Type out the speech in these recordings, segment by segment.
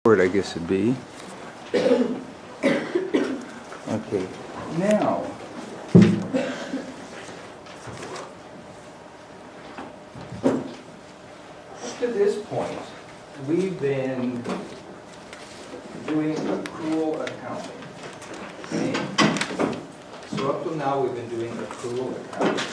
word, I guess it'd be. Okay, now, to this point, we've been doing accrual accounting. Okay? So up till now, we've been doing accrual accounting.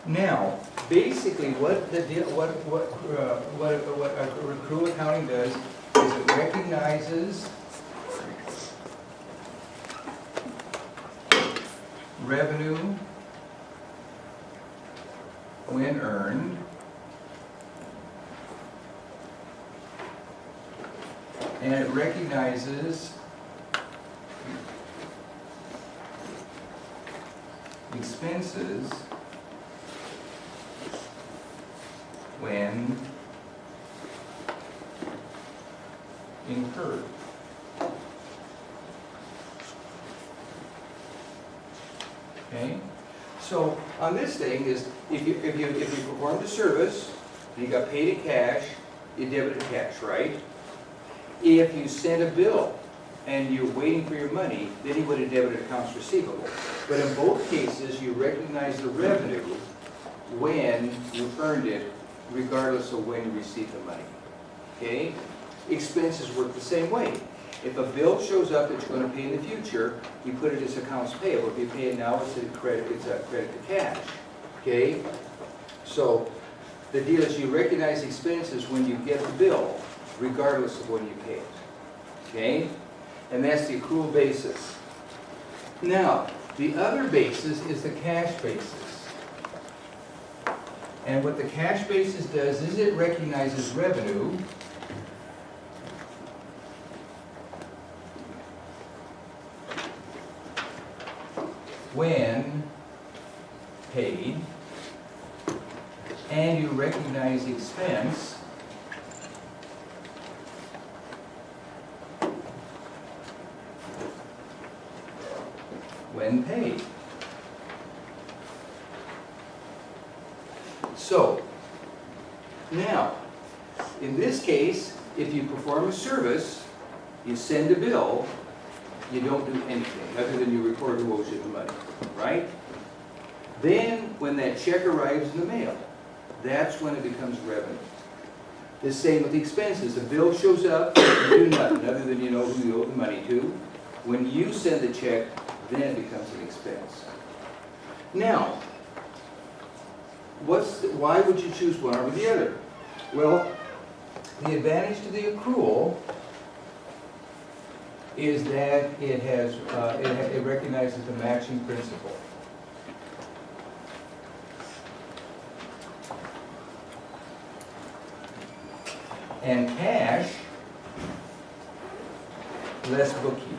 Now, basically, what accrual accounting does is it recognizes revenue when earned and it recognizes expenses when incurred. Okay, so on this thing is if you performed a service and you got paid in cash, you debited cash, right? If you sent a bill and you're waiting for your money, then you would have debited accounts receivable. But in both cases, you recognize the revenue when you earned it, regardless of when you received the money. Okay? Expenses work the same way. If a bill shows up that you're going to pay in the future, you put it as accounts payable. If you pay it now, it's a credit to cash. Okay? So the deal is you recognize expenses when you get the bill, regardless of when you pay it. Okay? And that's the accrual basis. Now, the other basis is the cash basis. And what the cash basis does is it recognizes revenue when paid, and you recognize expense when paid. So, now, in this case, if you perform a service, you send a bill, you don't do anything other than you record who owes you the money, right? Then, when that check arrives in the mail, that's when it becomes revenue. The same with the expenses. A bill shows up, you do nothing other than you know who you owe the money to. When you send the check, then it becomes an expense. Now, why would you choose one over the other? Well, the advantage to the accrual is that it recognizes the matching principle. And cash, less bookkeeping.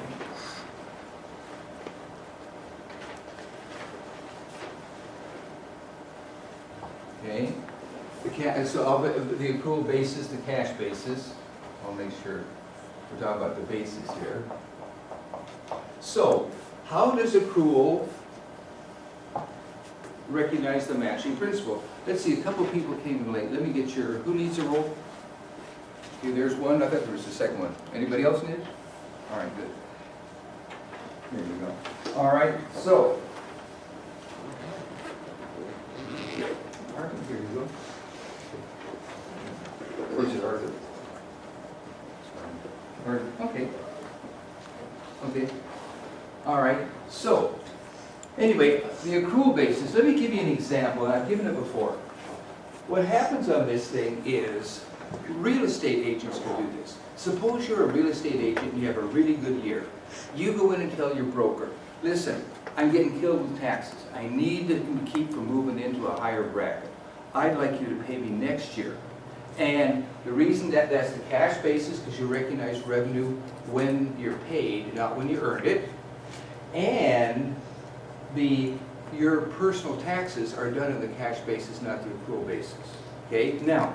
Okay, so the accrual basis, the cash basis, I'll make sure we're talking about the basis here. So, how does accrual recognize the matching principle? Let's see, a couple people came in late. Let me get your, who needs a roll? Okay, there's one, I thought there was a second one. Anybody else need it? All right, good. There you go. All right, so. Arthur, here you go. Where's it, Arthur? Okay. Okay. All right. So, anyway, the accrual basis. Let me give you an example. I've given it before. What happens on this thing is real estate agents can do this. Suppose you're a real estate agent and you have a really good year. You go in and tell your broker, listen, I'm getting killed with taxes. I need to keep from moving into a higher bracket. I'd like you to pay me next year. And the reason that's the cash basis because you recognize revenue when you're paid, not when you earned it. And your personal taxes are done on the cash basis, not the accrual basis. Okay? Now,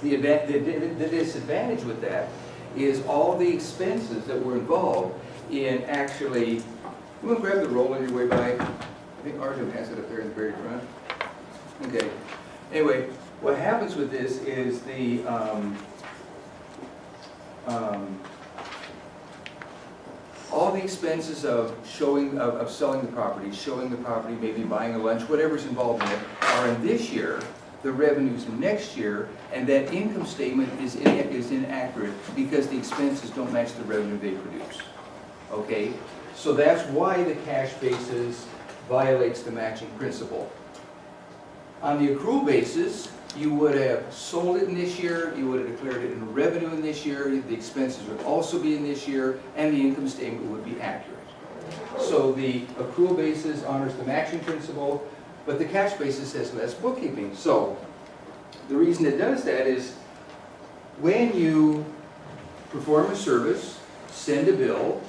the disadvantage with that is all the expenses that were involved in actually, you want to grab the roll on your way by? I think Arjun has it up there in the very front. Okay. Anyway, what happens with this is the, all the expenses of of selling the property, showing the property, maybe buying a lunch, whatever's involved in it, are in this year. The revenues next year, and that income statement is inaccurate because the expenses don't match the revenue they produce. Okay? So that's why the cash basis violates the matching principle. On the accrual basis, you would have sold it in this year, you would have declared it in revenue in this year, the expenses would also be in this year, and the income statement would be accurate. So the accrual basis honors the matching principle, but the cash basis says less bookkeeping. So the reason it does that is when you perform a service, send a bill,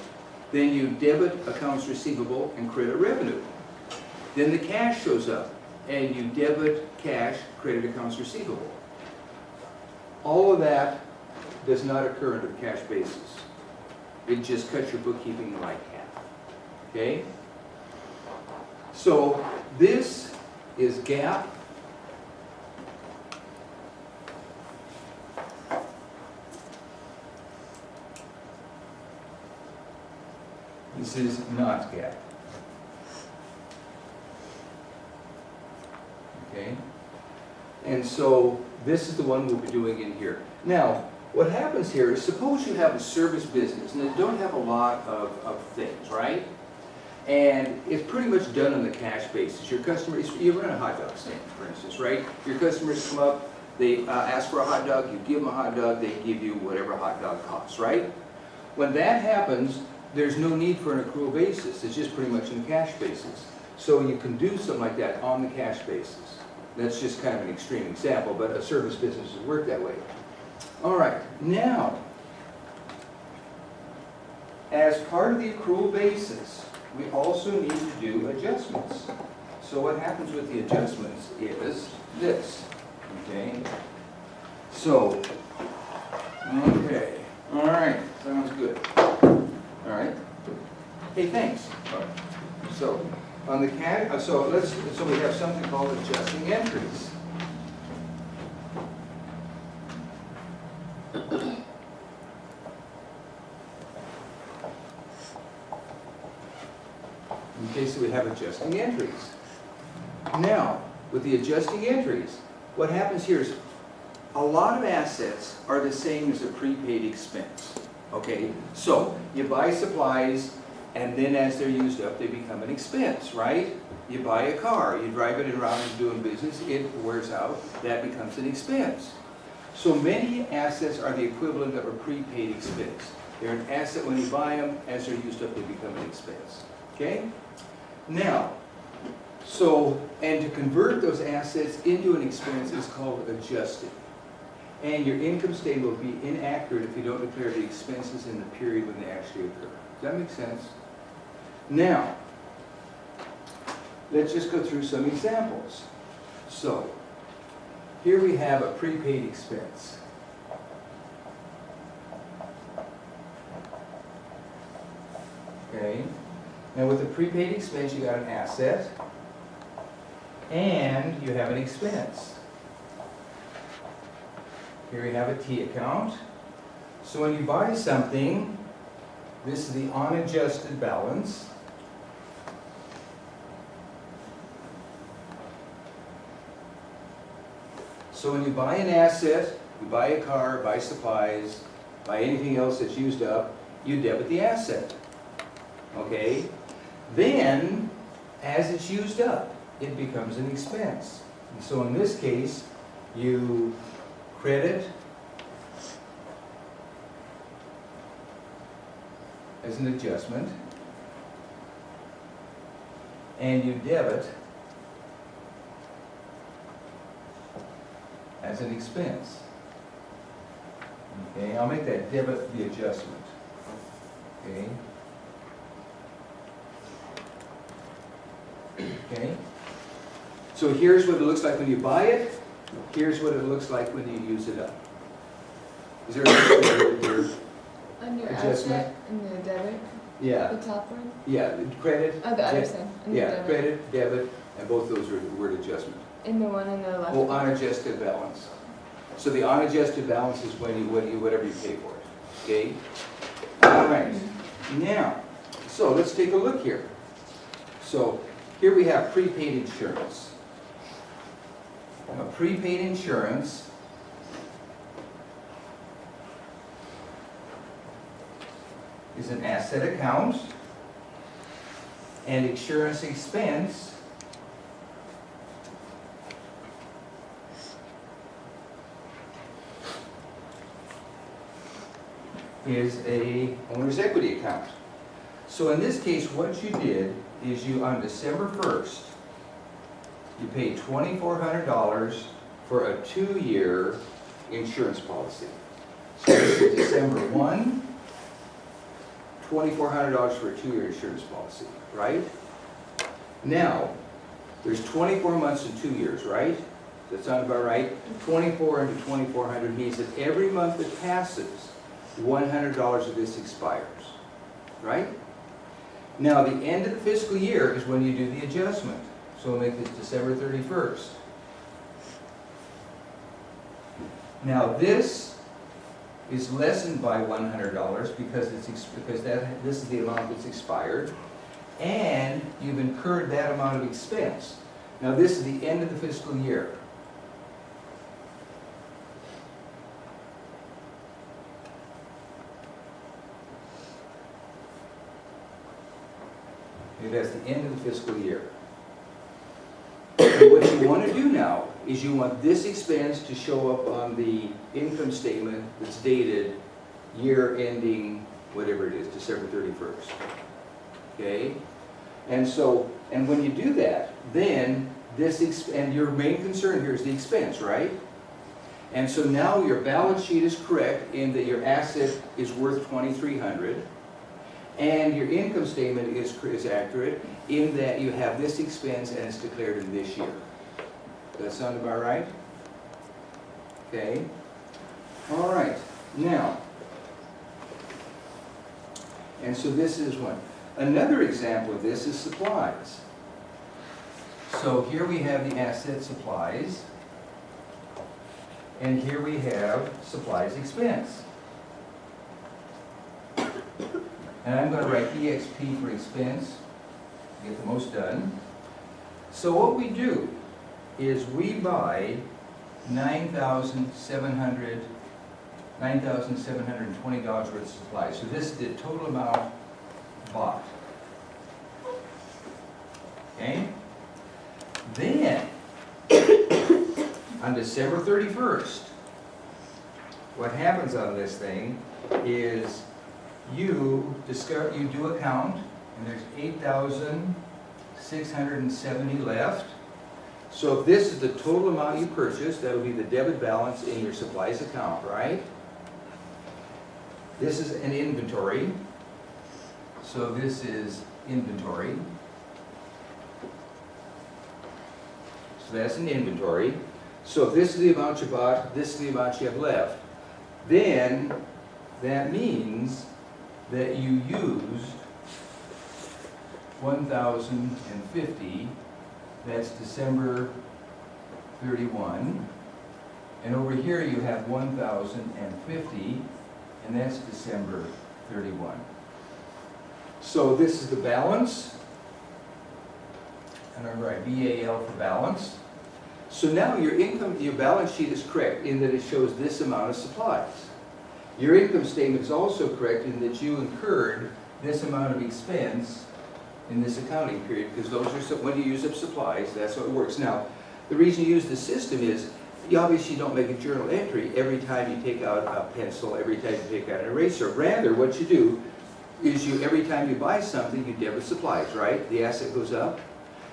then you debit accounts receivable and credit revenue. Then the cash shows up, and you debit cash, credit accounts receivable. All of that does not occur under the cash basis. It just cuts your bookkeeping like half. Okay? So this is GAAP. This is not GAAP. Okay? And so this is the one we'll be doing in here. Now, what happens here is suppose you have a service business and they don't have a lot of things, right? And it's pretty much done on the cash basis. Your customers, you run a hot dog stand, for instance, right? Your customers come up, they ask for a hot dog, you give them a hot dog, they give you whatever a hot dog costs, right? When that happens, there's no need for an accrual basis. It's just pretty much in the cash basis. So you can do something like that on the cash basis. That's just kind of an extreme example, but a service business would work that way. All right, now, as part of the accrual basis, we also need to do adjustments. So what happens with the adjustments is this, okay? So, okay, all right, sounds good. All right. Hey, thanks. All right. So, on the cash, so we have something called adjusting entries. Okay, so we have adjusting entries. Now, with the adjusting entries, what happens here is a lot of assets are the same as a prepaid expense. Okay, so you buy supplies, and then as they're used up, they become an expense, right? You buy a car, you drive it around and doing business, it wears out, that becomes an expense. So many assets are the equivalent of a prepaid expense. They're an asset when you buy them, as they're used up, they become an expense. Okay? Now, and to convert those assets into an expense is called adjusting. And your income statement will be inaccurate if you don't declare the expenses in the period when they actually occur. Does that make sense? Now, let's just go through some examples. So, here we have a prepaid expense. Okay? Now with a prepaid expense, you got an asset, and you have an expense. Here we have a T account. So when you buy something, this is the unadjusted balance. So when you buy an asset, you buy a car, buy supplies, buy anything else that's used up, you debit the asset. Okay? Then, as it's used up, it becomes an expense. And so in this case, you credit as an adjustment, and you debit as an expense. Okay, I'll make that debit the adjustment. Okay. Okay. So here's what it looks like when you buy it. Here's what it looks like when you use it up. Is there a here? On your Adjustment. asset and the debit? Yeah, The top one? yeah, credit. Oh, the other deb- side. And the Yeah, debit. credit, debit, and both those are the word adjustment. And the one on the left? Oh, unadjusted balance. So the unadjusted balance is when whatever you pay for it, okay? All right, now, so let's take a look here. So here we have prepaid insurance. Now, prepaid insurance is an asset account, and insurance expense is a owner's equity account. So in this case, what you did is you, on December 1st, you paid $2,400 for a 2-year insurance policy. So this is December 1, $2,400 for a 2-year insurance policy, right? Now, there's 24 months and 2 years, right? Does that sound about right? 24 into 2,400 means that every month that passes, $100 of this expires, right? Now, the end of the fiscal year is when you do the adjustment. So we'll make this December 31st. Now, this is lessened by $100 because this is the amount that's expired, and you've incurred that amount of expense. Now, this is the end of the fiscal year. Okay, that's the end of the fiscal year. And what you want to do now is you want this expense to show up on the income statement that's dated year ending, whatever it is, December 31st. Okay? And so, and when you do that, then and your main concern here is the expense, right? And so now your balance sheet is correct in that your asset is worth $2,300. And your income statement is accurate in that you have this expense and it's declared in this year. Does that sound about right? Okay. All right. Now, and so this is one. Another example of this is supplies. So here we have the asset supplies, and here we have supplies expense. And I'm going to write EXP for expense, to get the most done. So what we do is we buy $9,720 worth of supplies. So this is the total amount bought. Okay? Then, on December 31st, what happens on this thing is you do a count, and there's 8,670 left. So if this is the total amount you purchased, that would be the debit balance in your supplies account, right? This is an inventory. So this is inventory. So that's an inventory. So if this is the amount you bought, this is the amount you have left. Then that means that you used 1,050, that's December 31, and over here you have 1,050, and that's December 31. So this is the balance, and I write BAL for balance. So now your balance sheet is correct in that it shows this amount of supplies. Your income statement is also correct in that you incurred this amount of expense in this accounting period, because those are, when you use up supplies, that's how it works. Now, the reason you use this system is, you obviously don't make a journal entry every time you take out a pencil, every time you take out an eraser. Rather, what you do is every time you buy something, you debit supplies, right? The asset goes up.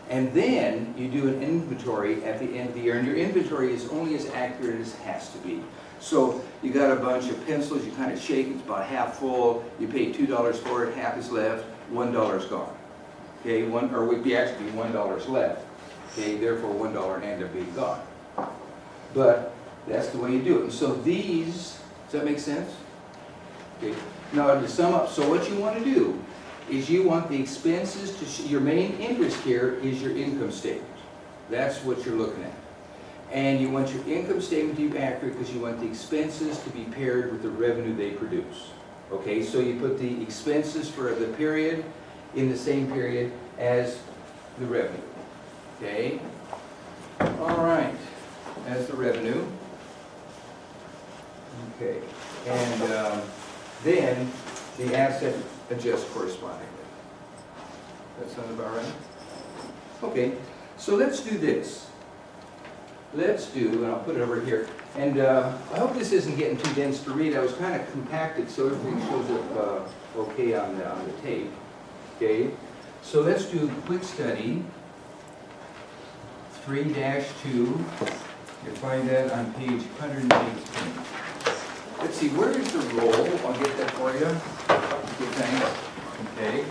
And then you do an inventory at the end of the year, and your inventory is only as accurate as it has to be. So you got a bunch of pencils, you kind of shake, it's about half full, you pay $2 for it, half is left, $1 gone. Okay, or would be actually $1 left. Okay, therefore $1 end up being gone. But that's the way you do it. And so these, does that make sense? Okay. Now to sum up, so what you want to do is you want the expenses to, your main interest here is your income statement. That's what you're looking at. And you want your income statement to be accurate because you want the expenses to be paired with the revenue they produce. Okay, so you put the expenses for the period in the same period as the revenue. Okay? All right, as the revenue. Okay, and then the asset adjusts correspondingly. That sound about right? Okay, so let's do this. Let's do, and I'll put it over here, and I hope this isn't getting too dense to read. I was kind of compacted so everything shows up okay on the tape. Okay, so let's do quick study 3-2. You'll find that on page 118. Let's see, where is the roll? I'll get that for you. Okay, thanks. Okay.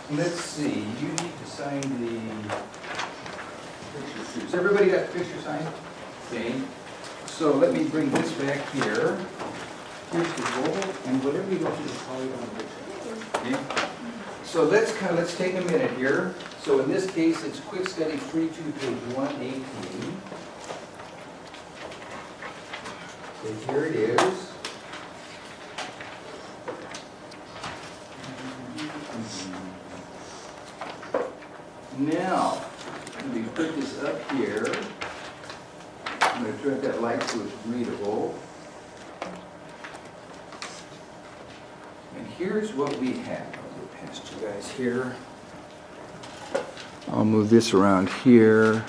Let's see, you need to sign the picture. Has everybody got the picture signed? Okay. So let me bring this back here. Here's the roll, and whatever you want to do, call it on the picture. Okay. So let's take a minute here. So in this case, it's quick study 3-2, page 118. So here it is. Now, let me put this up here. I'm going to turn that light so it's readable. And here's what we have. I'll go past you guys here. I'll move this around here.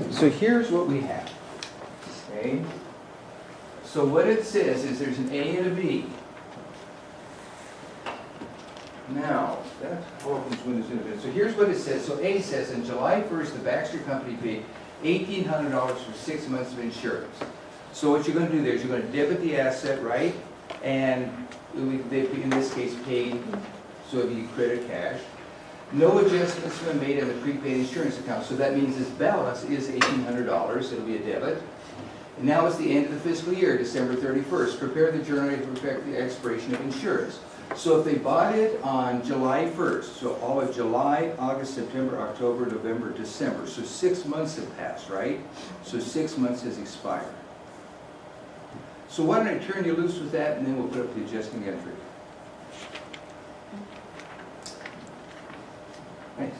So here's what we have. Okay? So what it says is there's an A and a B. Now, that's so here's what it says. So A says, on July 1st, the Baxter Company paid $1,800 for 6 months of insurance. So what you're going to do there is you're going to debit the asset, right? And they, in this case, paid, so it'd be credit cash. No adjustments have been made on the prepaid insurance account. So that means this balance is $1,800. It'll be a debit. And now it's the end of the fiscal year, December 31st. Prepare the journal to reflect the expiration of insurance. So if they bought it on July 1st, so all of July, August, September, October, November, December, so 6 months have passed, right? So 6 months has expired. So why don't I turn you loose with that, and then we'll put up the adjusting entry. Thanks.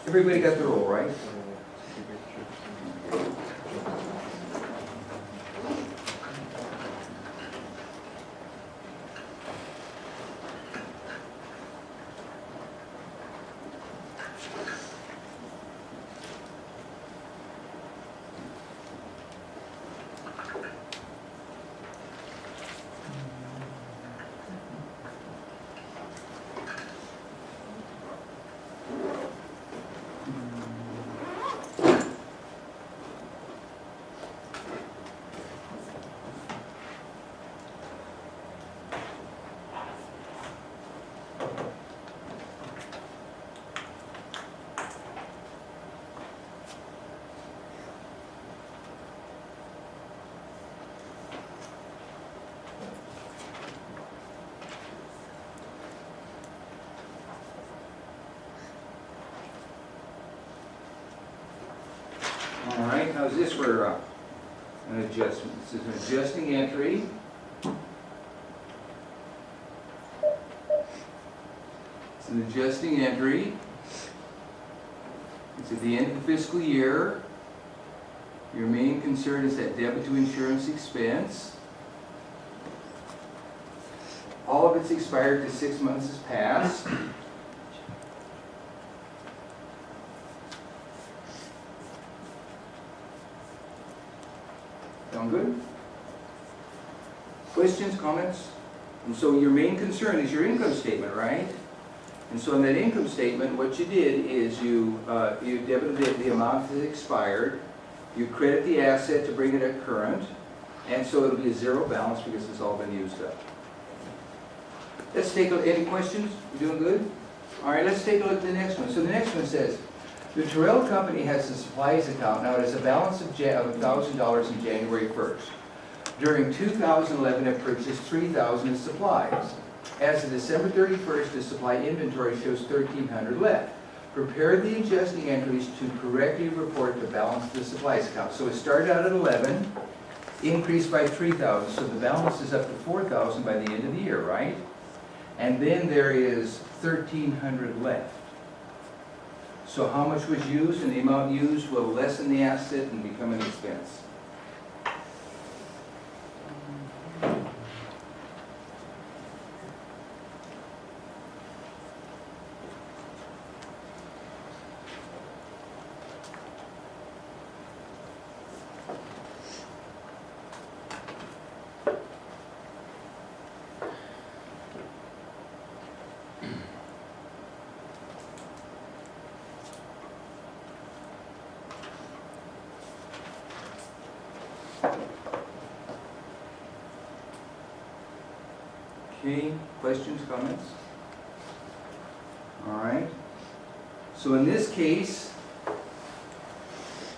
Everybody got the roll, right? All right, how's this for an adjustment? This is an adjusting entry. It's an adjusting entry. It's at the end of the fiscal year. Your main concern is that debit to insurance expense. All of it's expired because 6 months has passed. questions, comments? And so your main concern is your income statement, right? And so in that income statement, what you did is you debited the amount that expired, you credit the asset to bring it at current, and so it'll be a zero balance because it's all been used up. Let's take a look. Any questions? You doing good? All right, let's take a look at the next one. So the next one says, the Terrell Company has a supplies account. Now it has a balance of $1,000 in January 1st. During 2011, it purchased 3,000 in supplies. As of December 31st, the supply inventory shows 1,300 left. Prepare the adjusting entries to correctly report the balance of the supplies account. So it started out at 11, increased by 3,000, so the balance is up to 4,000 by the end of the year, right? And then there is 1,300 left. So how much was used, and the amount used will lessen the asset and become an expense. Okay, questions, comments? All right. So in this case,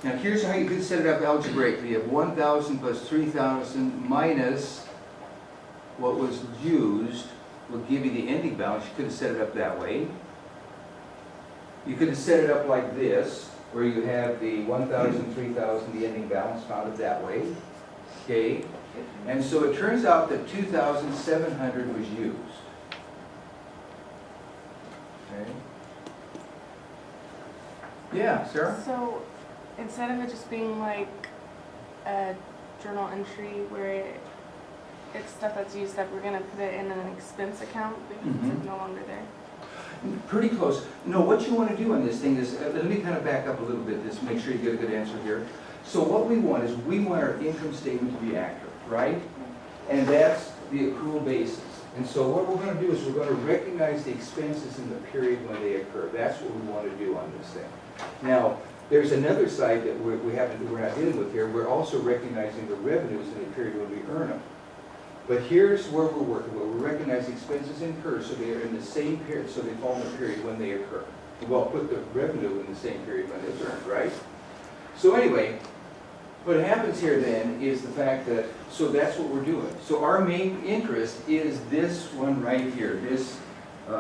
now here's how you could set it up algebraically. You have 1,000 plus 3,000 minus what was used will give you the ending balance. You could have set it up that way. You could have set it up like this, where you have the 1,000, 3,000, the ending balance, found it that way. Okay. And so it turns out that 2,700 was used. Okay. Yeah, Sarah? So instead of it just being like a journal entry where it's stuff that's used up, we're going to put it in an expense account because it's no longer there. Pretty close. No, what you want to do on this thing is, let me kind of back up a little bit, just make sure you get a good answer here. So what we want is, we want our income statement to be accurate, right? And that's the accrual basis. And so what we're going to do is we're going to recognize the expenses in the period when they occur. That's what we want to do on this thing. Now, there's another side that we're not dealing with here. We're also recognizing the revenues in the period when we earn them. But here's where we're working. We're recognizing expenses incurred, so they are in the same period, so they fall in the period when they occur. Well, put the revenue in the same period when it's earned, right? So anyway, what happens here then is the fact that, so that's what we're doing. So our main interest is this one right here, this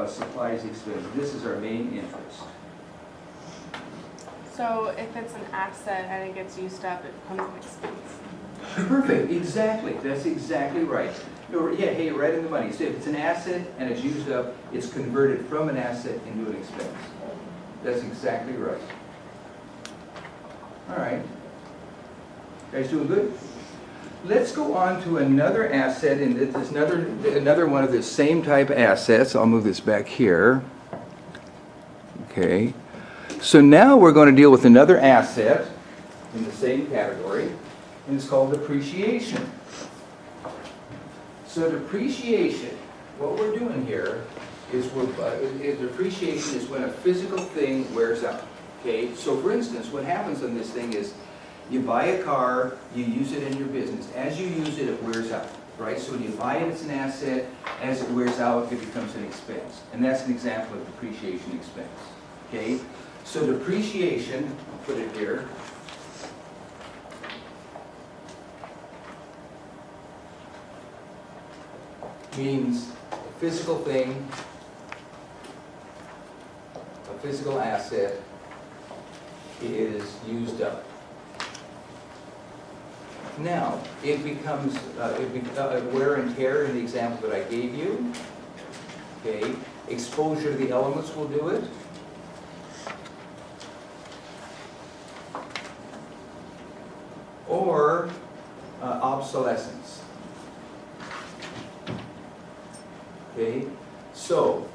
supplies expense. This is our main interest. So if it's an asset and it gets used up, it becomes an expense. Perfect, exactly. That's exactly right. Yeah, hey, you're right in the money. So if it's an asset and it's used up, it's converted from an asset into an expense. That's exactly right. All right. Guys doing good? Let's go on to another asset, and it's another one of the same type assets. I'll move this back here. Okay. So now we're going to deal with another asset in the same category, and it's called depreciation. So depreciation, what we're doing here is depreciation is when a physical thing wears out. Okay. So for instance, what happens on this thing is, you buy a car, you use it in your business. As you use it, it wears out, right? So when you buy it, it's an asset. As it wears out, it becomes an expense. And that's an example of depreciation expense, okay? So depreciation, I'll put it here. Means a physical thing, a physical asset is used up. Now, it becomes wear and tear in the example that I gave you. Okay, exposure to the elements will do it. Or obsolescence. Okay, so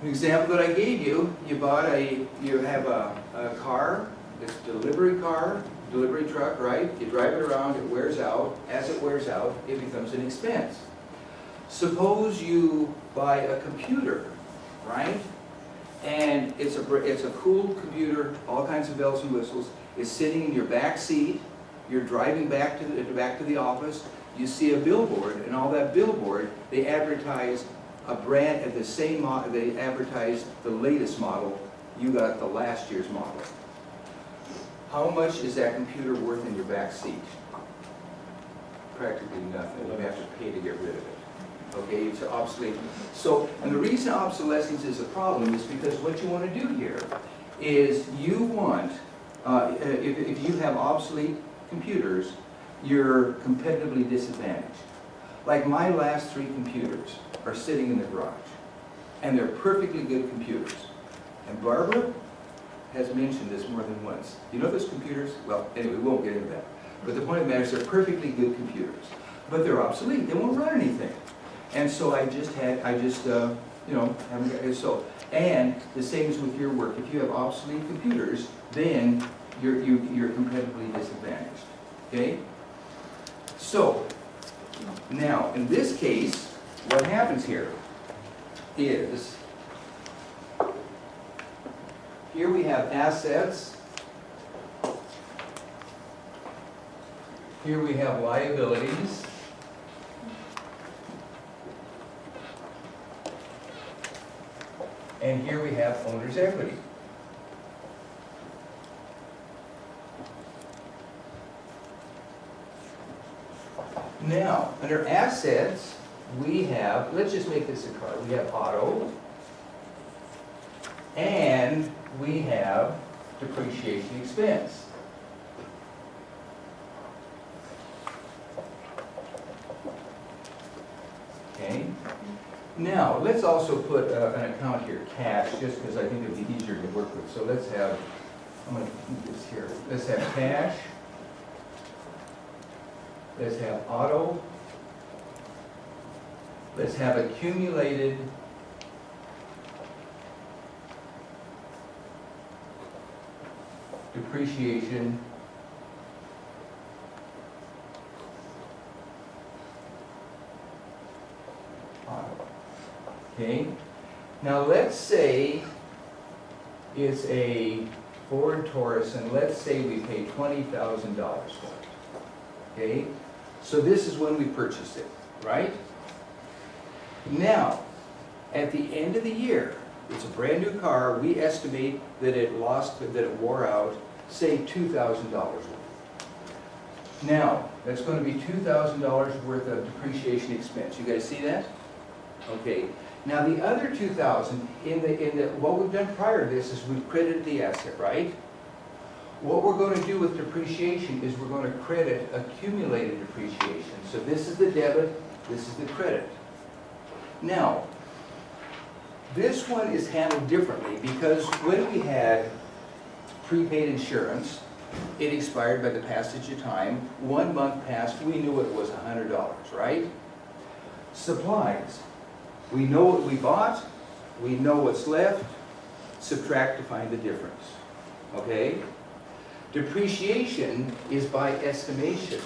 an example that I gave you, you have a car, it's a delivery car. delivery truck, right? You drive it around, it wears out. As it wears out, it becomes an expense. Suppose you buy a computer, right? And it's a cool computer, all kinds of bells and whistles. It's sitting in your back seat. You're driving back to the office. You see a billboard, and all that billboard, they advertise a brand at the same model. They advertise the latest model. You got the last year's model. How much is that computer worth in your back seat? Practically nothing. You have to pay to get rid of it. Okay, it's obsolete. So, and the reason obsolescence is a problem is because what you want to do here is you want, if you have obsolete computers, you're competitively disadvantaged. Like my last 3 computers are sitting in the garage, and they're perfectly good computers. And Barbara has mentioned this more than once. You know those computers? Well, anyway, we won't get into that. But the point of the matter is they're perfectly good computers. But they're obsolete. They won't run anything. And so haven't got, so, and the same is with your work. If you have obsolete computers, then you're competitively disadvantaged. Okay? So, now, in this case, what happens here is, here we have assets, here we have liabilities, and here we have owner's equity. Now, under assets, we have, let's just make this a car. We have auto, and we have depreciation expense. Okay? Now, let's also put an account here, cash, just because I think it would be easier to work with. So let's have, I'm going to keep this here. Let's have cash. Let's have auto. Let's have accumulated depreciation. Auto. Okay. Now let's say it's a Ford Taurus, and let's say we pay $20,000 for it. Okay? So this is when we purchased it, right? Now, at the end of the year, it's a brand new car, we estimate that it wore out, say $2,000 worth. Now, that's going to be $2,000 worth of depreciation expense. You guys see that? Okay. Now the other $2,000, what we've done prior to this is we've credited the asset, right? What we're going to do with depreciation is we're going to credit accumulated depreciation. So this is the debit, this is the credit. Now, this one is handled differently because when we had prepaid insurance, it expired by the passage of time. 1 month passed, we knew it was $100, right? Supplies. We know what we bought, we know what's left, subtract to find the difference. Okay? Depreciation is by estimation.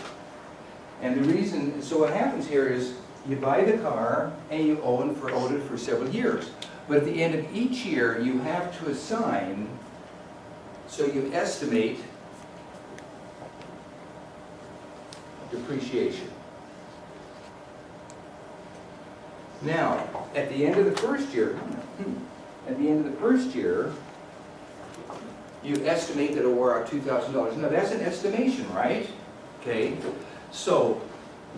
And the reason, so what happens here is you buy the car and you own it for several years. But at the end of each year, you have to assign, so you estimate depreciation. Now, at the end of the first year, you estimate that it'll wore out $2,000. Now, that's an estimation, right? Okay. So,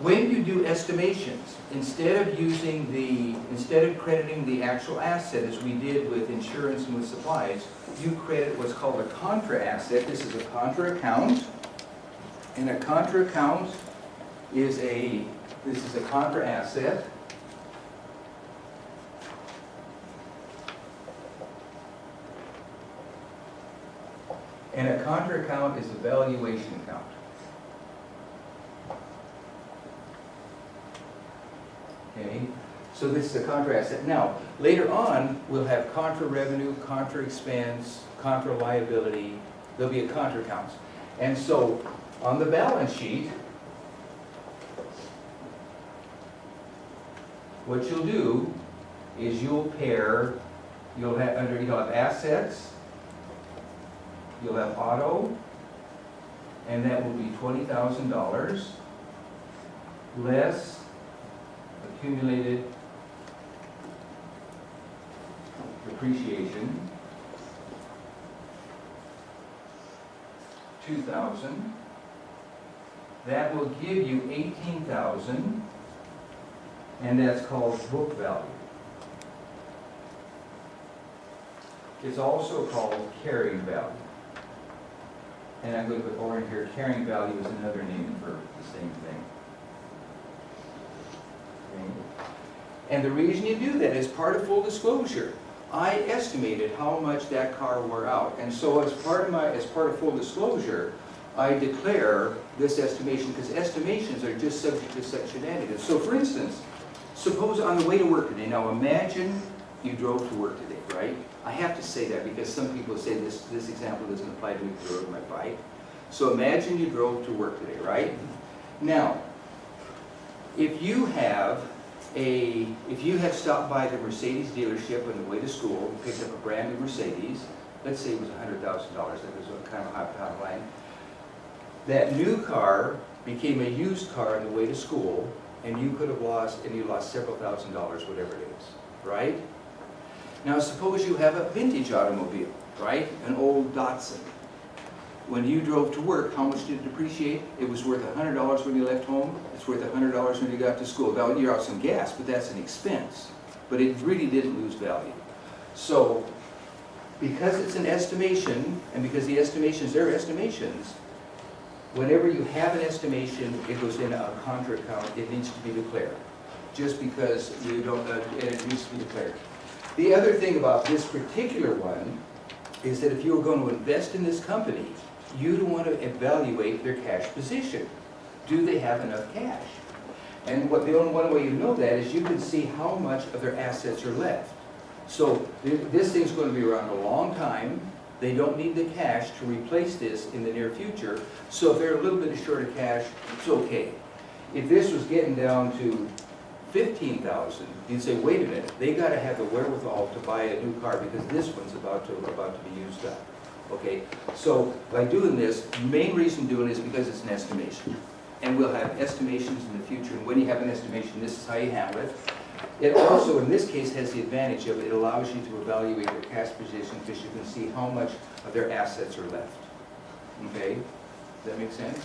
when you do estimations, instead of crediting the actual asset as we did with insurance and with supplies, you credit what's called a contra asset. This is a contra account, and a contra account is a contra asset. And a contra account is a valuation account. Okay, so this is a contra asset. Now, later on, we'll have contra revenue, contra expense, contra liability. There'll be a contra accounts. And so, on the balance sheet, what you'll do is you'll have, you'll have assets, you'll have auto, and that will be $20,000 less accumulated depreciation, 2,000. That will give you 18,000, and that's called book value. It's also called carrying value. And I'm going to put orange here. Carrying value is another name for the same thing. Okay. And the reason you do that is part of full disclosure. I estimated how much that car wore out, and so as part of full disclosure, I declare this estimation, because estimations are just subject to such shenanigans. So for instance, suppose on the way to work today, now imagine you drove to work today, right? I have to say that because some people say this example doesn't apply to me because I rode my bike. So imagine you drove to work today, right? Now, if you have stopped by the Mercedes dealership on the way to school and picked up a brand new Mercedes, let's say it was $100,000, that was kind of a high line. That new car became a used car on the way to school, and you lost several $1,000s, whatever it is, right? Now suppose you have a vintage automobile, right? An old Datsun. When you drove to work, how much did it depreciate? It was worth $100 when you left home. It's worth $100 when you got to school. Now you're out some gas, but that's an expense. But it really didn't lose value. So, because it's an estimation, and because the estimations, they're estimations, whenever you have an estimation, it goes in a contra account, it needs to be declared. Just because you don't, it needs to be declared. The other thing about this particular one is that if you were going to invest in this company, you'd want to evaluate their cash position. Do they have enough cash? And the only one way you know that is you can see how much of their assets are left. So this thing's going to be around a long time. They don't need the cash to replace this in the near future. So if they're a little bit short of cash, it's okay. If this was getting down to 15,000, you'd say, wait a minute, they got to have the wherewithal to buy a new car because this one's about to be used up. Okay, so by doing this, the main reason doing it is because it's an estimation. And we'll have estimations in the future, and when you have an estimation, this is how you handle it. It also, in this case, has the advantage of it allows you to evaluate their cash position because you can see how much of their assets are left. Okay, does that make sense?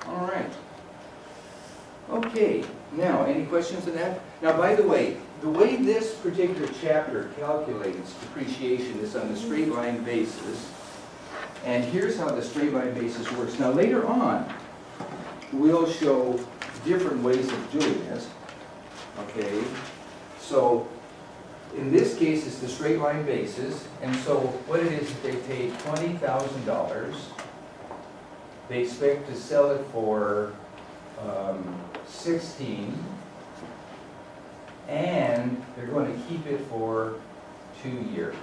All right. Okay, now, any questions on that? Now, by the way this particular chapter calculates depreciation is on the straight line basis, and here's how the straight line basis works. Now, later on, we'll show different ways of doing this, okay? So, in this case, it's the straight line basis, and so what it is they paid $20,000. They expect to sell it for 16, and they're going to keep it for 2 years.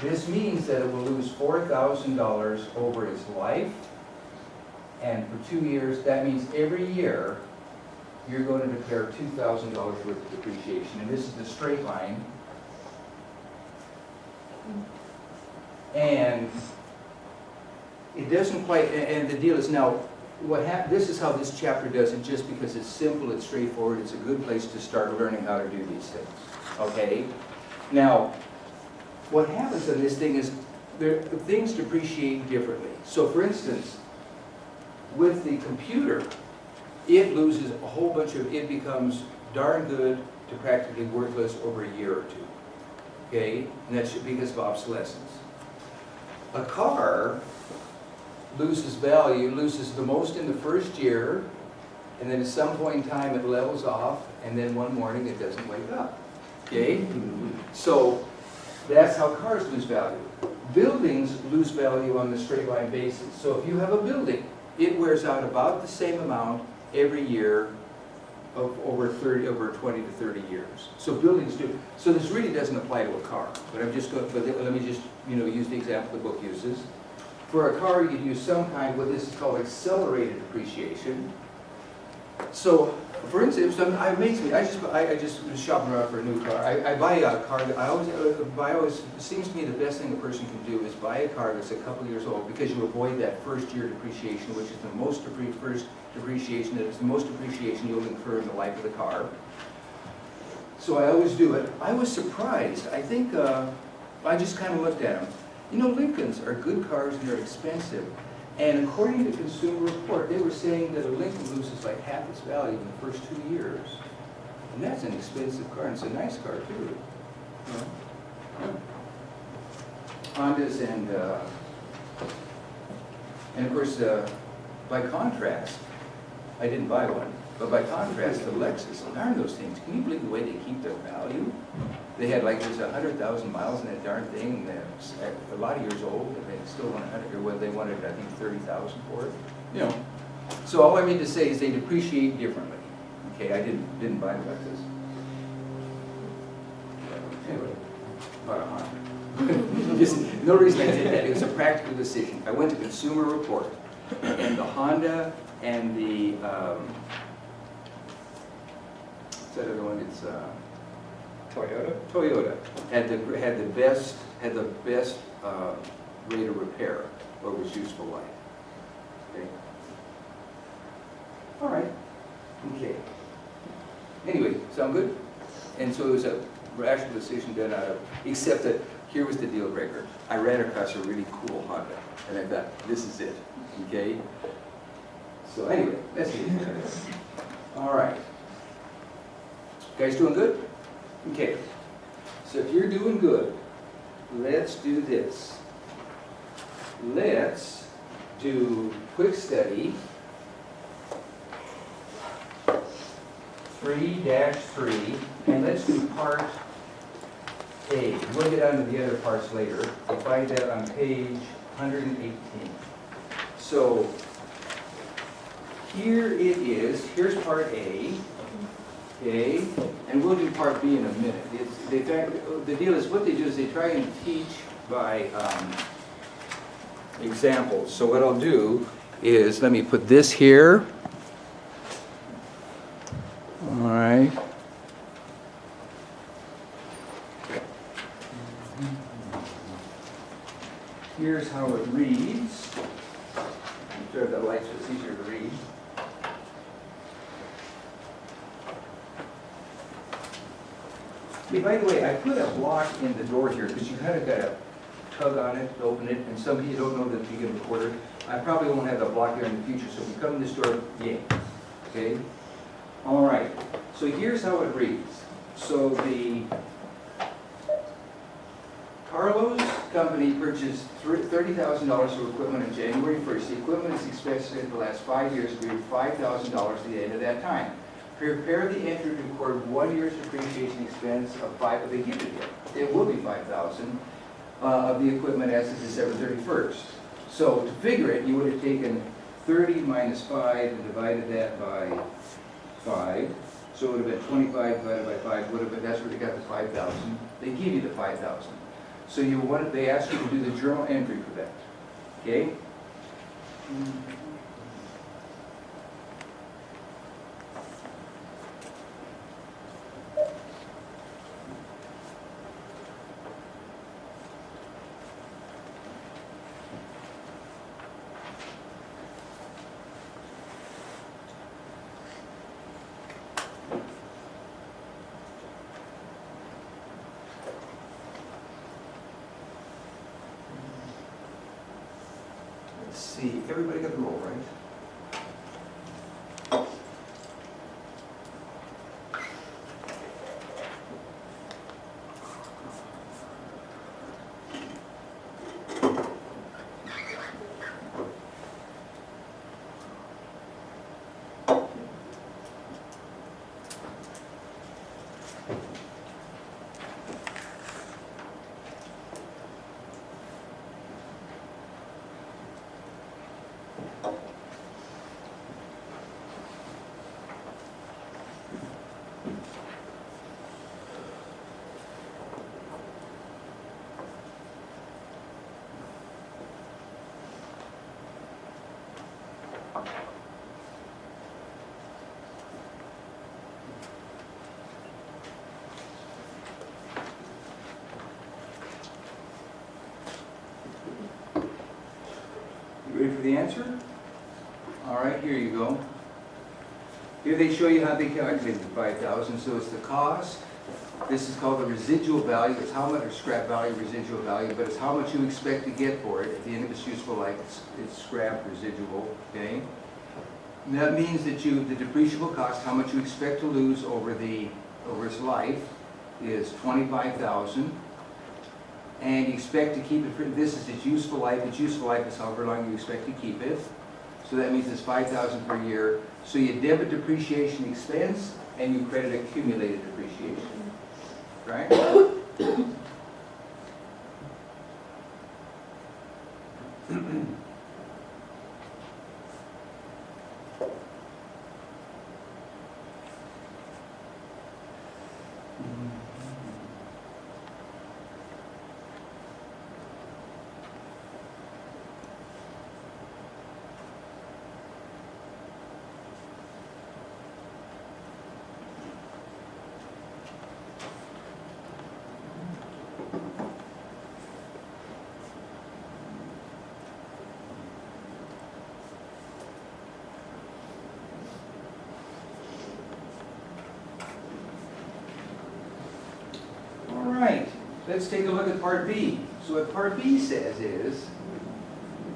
This means that it will lose $4,000 over its life, and for 2 years, that means every year you're going to declare $2,000 worth of depreciation, and this is the straight line. And it doesn't quite, and the deal is now, this is how this chapter does it, just because it's simple, it's straightforward, it's a good place to start learning how to do these things, okay? Now, what happens in this thing is, things depreciate differently. So for instance, with the computer, it loses a whole bunch of, it becomes darn good to practically worthless over a year or two, okay? And that's because of obsolescence. A car loses value, loses the most in the first year, and then at some point in time it levels off, and then one morning it doesn't wake up, okay? So that's how cars lose value. Buildings lose value on the straight line basis. So if you have a building, it wears out about the same amount every year of over 20 to 30 years. So buildings do. So this really doesn't apply to a car, but I'm just going, but let me just, use the example the book uses. For a car, you'd use some kind, what this is called accelerated depreciation. So, for instance, it amazes me, I just was shopping around for a new car. I buy a car that it seems to me the best thing a person can do is buy a car that's a couple years old, because you avoid that first year depreciation, which is the most first depreciation, that is the most depreciation you'll incur in the life of the car. So I always do it. I was surprised. I think, I just kind of looked at them. Lincolns are good cars and they're expensive. And according to Consumer Report, they were saying that a Lincoln loses like half its value in the first 2 years. And that's an expensive car, and it's a nice car too. Yeah. Hondas and of course, by contrast, I didn't buy one, but by contrast, the Lexus, darn those things, can you believe the way they keep their value? They had like, there's 100,000 miles in that darn thing, and they're a lot of years old, and they still want 100, or what they wanted, I think, 30,000 for it. So all I mean to say is they depreciate differently. Okay, I didn't buy the Lexus. Anyway, bought a Honda. Just, no reason I did that, it was a practical decision. I went to Consumer Report, and the Honda and the, what's that other one, it's, Toyota had the best rate of repair or was useful life. Okay. All right. Okay. Anyway, sound good? And so it was a rational decision done out of, except that here was the deal breaker. I ran across a really cool Honda, and I thought, this is it. Okay. So anyway, that's it. All right. Guys doing good? Okay, so if you're doing good, let's do this. Let's do quick study 3-3, and let's do part A. We'll get on to the other parts later. You'll find that on page 118. So here it is. Here's part A. Okay, and we'll do part B in a minute. The deal is, what they do is they try and teach by examples. So what I'll do is, let me put this here. All right. Here's how it reads. Turn the light so it's easier to read. Hey, by the way, I put a block in the door here because you kind of got to tug on it to open it, and some of you don't know that you get recorded. I probably won't have the block there in the future, so if you come in this door, yay. Okay? All right. So here's how it reads. So the Carlos company purchased $30,000 of equipment on January 1st. The equipment is expected to last 5 years to be $5,000 at the end of that time. Prepare the entry to record 1 year's depreciation expense of $5,000. They give it here. It will be $5,000 of the equipment as of December 31st. So to figure it, you would have taken 30 minus 5 and divided that by 5. So it would have been 25 divided by 5. Would have been, that's where they got the 5,000. They give you the 5,000. So they ask you to do the journal entry for that. Okay? Let's see, everybody got the roll, right? Ready for the answer? All right, here you go. Here they show you how they calculate the 5,000. So it's the cost. This is called the residual value. It's how much, or scrap value, residual value, but it's how much you expect to get for it. At the end of its useful life, it's scrap residual, okay? And that means that the depreciable cost, how much you expect to lose over its life, is 25,000. And you expect to keep it for, this is its useful life. Its useful life is however long you expect to keep it. So that means it's 5,000 per year. So you debit depreciation expense and you credit accumulated depreciation, right? All right, let's take a look at Part B. So what Part B says is,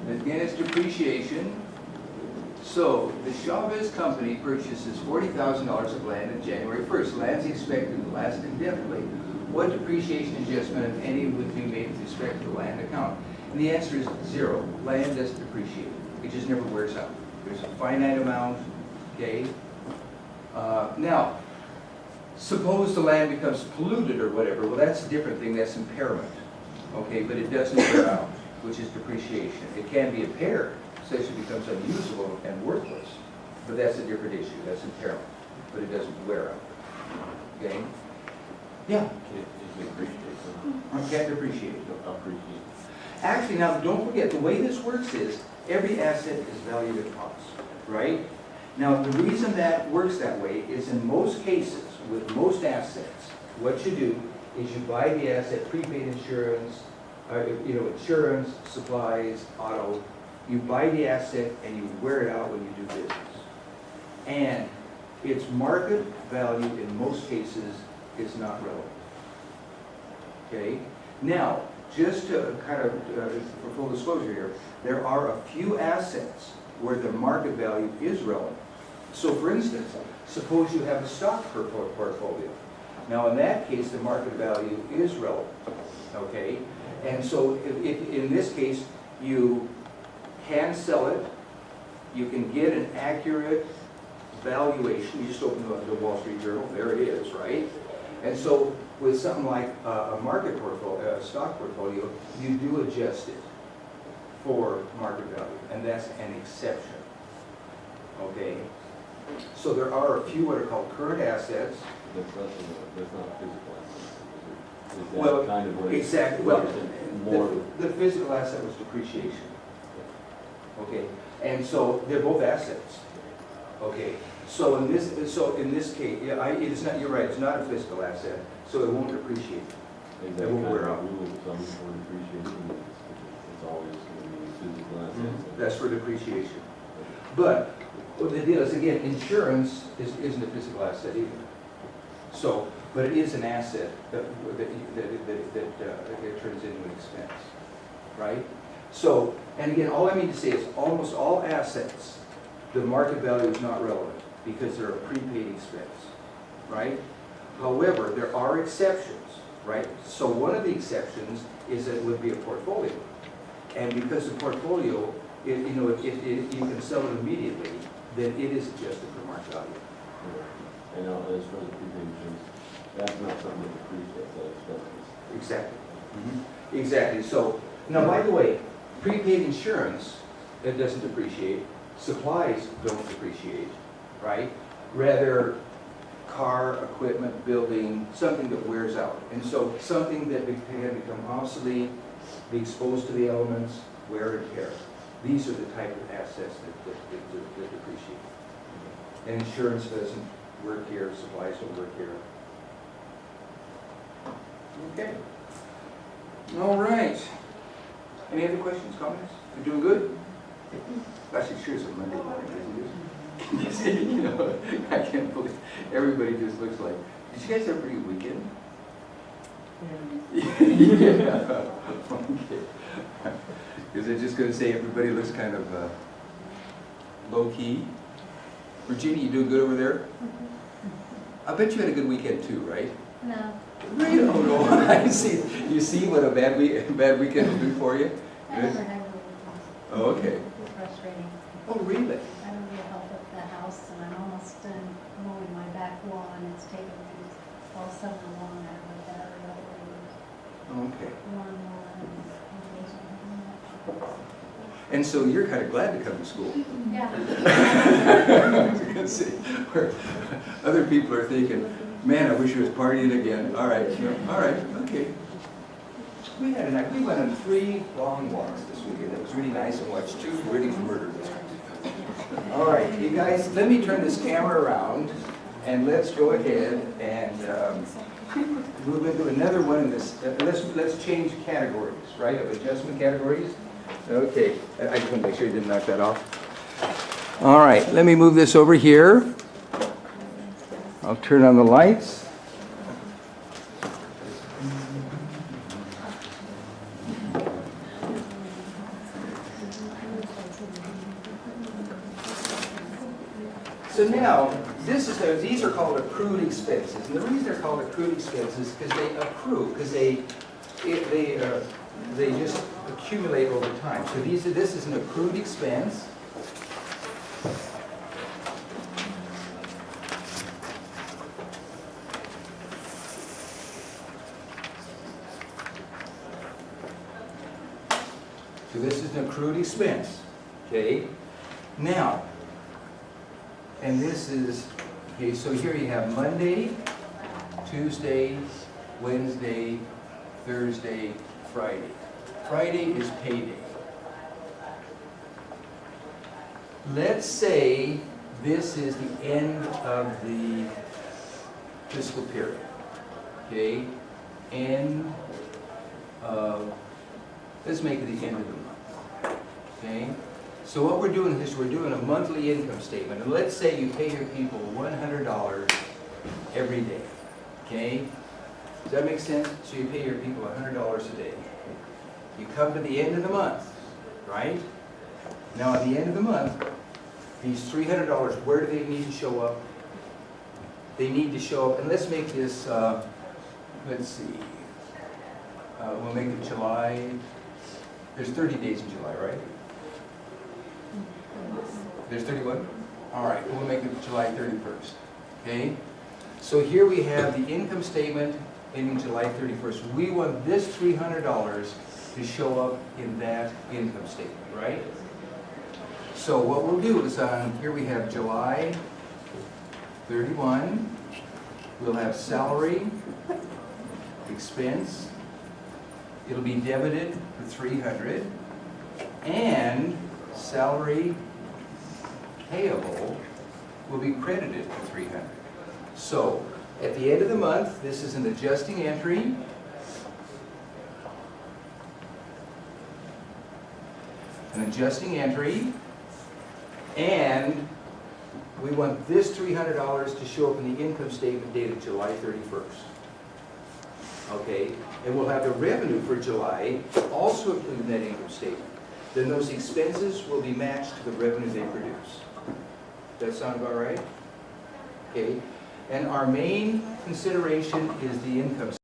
again, it's depreciation. So the Chavez Company purchases $40,000 of land on January 1st. Land's expected to last indefinitely. What depreciation adjustment, if any, would be made with respect to the land account? And the answer is 0. Land doesn't depreciate. It just never wears out. There's a finite amount, okay? Now, suppose the land becomes polluted or whatever. Well, that's a different thing. That's impairment, okay? But it doesn't wear out, which is depreciation. It can be impaired, such that it becomes unusable and worthless. But that's a different issue. That's impairment. But it doesn't wear out, okay? Yeah? It depreciates. I can't depreciate it. Appreciate. Actually, now, don't forget, the way this works is, every asset is valued at cost, right? Now, the reason that works that way is in most cases, with most assets, what you do is you buy the asset, prepaid insurance, insurance, supplies, auto. You buy the asset and you wear it out when you do business. And its market value in most cases is not relevant. Okay? Now, just to kind of, for full disclosure here, there are a few assets where the market value is relevant. So for instance, suppose you have a stock portfolio. Now in that case, the market value is relevant, okay? And so if in this case, you can sell it, you can get an accurate valuation. You just open the Wall Street Journal, there it is, right? And so with something like a market portfolio, a stock portfolio, you do adjust it for market value, and that's an exception, okay? So there are a few what are called current assets. That's not physical assets. Is that Well, kind of what it- exactly, well, more. the physical asset was depreciation, okay? And so they're both assets, okay? So in this case, yeah, it's not, you're right, it's not a physical asset, so it won't depreciate. Is It that won't kind wear of out. rule of thumb for depreciation? It's always going to be physical assets. That's for depreciation. But what the deal is, again, insurance isn't a physical asset either. So, but it is an asset that it turns into an expense, right? So, and again, all I mean to say is almost all assets, the market value is not relevant because they're a prepaid expense, right? However, there are exceptions, right? So one of the exceptions is that it would be a portfolio. And because the portfolio, if you can sell it immediately, then it is adjusted for market value. And now, as for the prepaid insurance, that's not something that depreciates, that expenses. Exactly. Exactly. So, now by the way, prepaid insurance, it doesn't depreciate. Supplies don't depreciate, right? Rather, car, equipment, building, something that wears out. And so something that can become obsolete, be exposed to the elements, wear and tear. These are the type of assets that depreciate. And insurance doesn't work here, supplies don't work here. Okay. All right. Any other questions, comments? You doing good? Actually, sure, it's a Monday morning, isn't it? You know, I can't believe, everybody just looks like, did you guys have a pretty good weekend? Yeah. Okay. Because they're just gonna say everybody looks kind of low-key. Virginia, you doing good over there? I bet you had a good weekend too, right? No. Right, oh no, I see, you see what a bad weekend will do for you? I never had a Oh, okay. It's frustrating. Oh, really? I don't get help at the house and I'm almost done mowing my back lawn. It's taken me all summer long. I have a battery operated Okay. lawnmower and And so you're kind of glad to come to school. yeah. See, where other people are thinking, man, I wish I was partying again. All right, all right, okay. We went on 3 long walks this weekend. It was really nice and watched 2 British murder mysteries. All right, you guys, let me turn this camera around and let's go ahead and move into another one of this. Let's change categories, right? Of adjustment categories. Okay, I just want to make sure you didn't knock that off. All right, let me move this over here. I'll turn on the lights. So now, these are called accrued expenses, and the reason they're called accrued expenses is because they accrue, because they just accumulate over time. So this is an accrued expense. So this is an accrued expense, okay? Now, and this is, okay, so here you have Monday, Tuesday, Wednesday, Thursday, Friday. Friday is payday. Let's say this is the end of the fiscal period, okay? End of, let's make it the end of the month, okay? So what we're doing is we're doing a monthly income statement, and let's say you pay your people $100 every day, okay? Does that make sense? So you pay your people $100 a day. You come to the end of the month, right? Now at the end of the month, these $300, where do they need to show up? They need to show up, and let's make this, let's see, we'll make it July, there's 30 days in July, right? There's 31? All right, we'll make it July 31st, okay? So here we have the income statement ending July 31st. We want this $300 to show up in that income statement, right? So what we'll do is here we have July 31. We'll have salary, expense. It'll be debited for 300, and salary payable will be credited for 300. So at the end of the month, this is an adjusting entry. An adjusting entry, and we want this $300 to show up in the income statement dated July 31st. Okay, and we'll have the revenue for July also included in that income statement. Then those expenses will be matched to the revenue they produce. Does that sound about right? Okay, and our main consideration is the income statement.